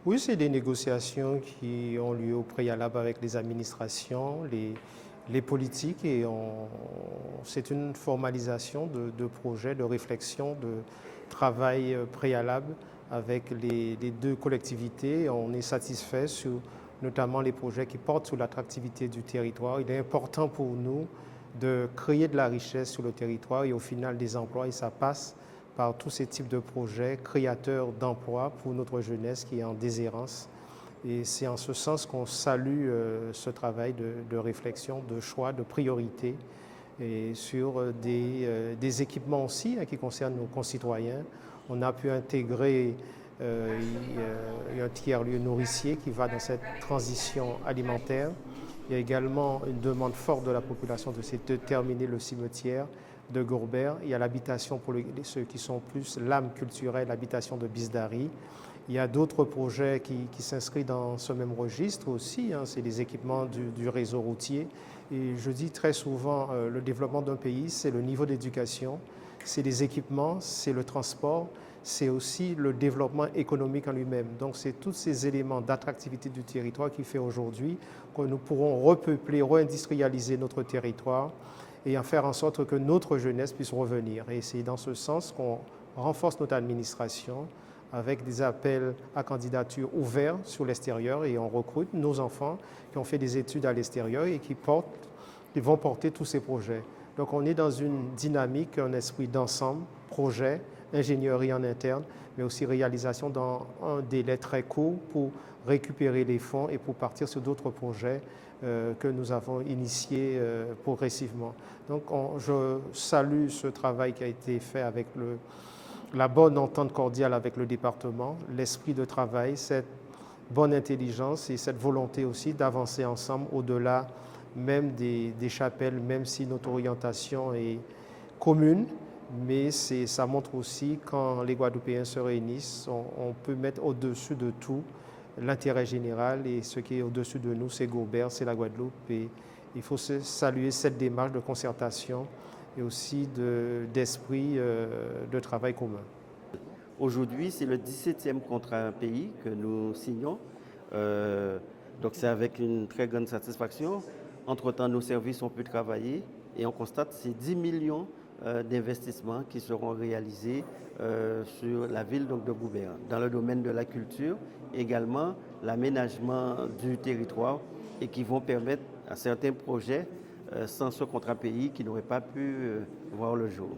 Oui, c'est des négociations qui ont lieu au préalable avec les administrations, les politiques et c'est une formalisation de projets, de réflexion, de travail préalable avec les deux collectivités. On est satisfait sur notamment les projets qui portent sur l'attractivité du territoire. Il est important pour nous de créer de la richesse sur le territoire et au final des emplois et ça passe par tous ces types de projets créateurs d'emplois pour notre jeunesse qui est en déshérence. Et c'est en ce sens qu'on salue ce travail de réflexion, de choix, de priorité et sur des équipements aussi qui concernent nos concitoyens. On a pu intégrer un tiers-lieu nourricier qui va dans cette transition alimentaire. Il y a également une demande forte de la population de terminer le cimetière de Gourbert. Il y a l'habitation pour ceux qui sont plus l'âme culturelle, l'habitation de Bisdari. Il y a d'autres projets qui s'inscrivent dans ce même registre aussi. C'est les équipements du réseau routier. Et je dis très souvent, le développement d'un pays, c'est le niveau d'éducation, c'est les équipements, c'est le transport, c'est aussi le développement économique en lui-même. Donc c'est tous ces éléments d'attractivité du territoire qui fait aujourd'hui que nous pourrons repeupler, réindustrialiser notre territoire et en faire en sorte que notre jeunesse puisse revenir. Et c'est dans ce sens qu'on renforce notre administration avec des appels à candidature ouverts sur l'extérieur et on recrute nos enfants qui ont fait des études à l'extérieur et qui vont porter tous ces projets. Donc on est dans une dynamique, un esprit d'ensemble, projet, ingénierie en interne, mais aussi réalisation dans un délai très court pour récupérer les fonds et pour partir sur d'autres projets que nous avons initiés progressivement. Donc je salue ce travail qui a été fait avec la bonne entente cordiale avec le département, l'esprit de travail, cette bonne intelligence et cette volonté aussi d'avancer ensemble au-delà même des chapelles, même si notre orientation est commune, mais ça montre aussi quand les Guadeloupéens se réunissent, on peut mettre au-dessus de tout l'intérêt général et ce qui est au-dessus de nous, c'est Gourbert, c'est la Guadeloupe et il faut saluer cette démarche de concertation et aussi d'esprit de travail commun. Aujourd'hui, c'est le 17e contrat pays que nous signons. Donc c'est avec une très grande satisfaction. Entre-temps, nos services ont pu travailler et on constate que c'est 10 millions d'investissements qui seront réalisés sur la ville donc, de Gourbert. Dans le domaine de la culture, également l'aménagement du territoire et qui vont permettre à certains projets sans ce contrat pays qui n'auraient pas pu voir le jour.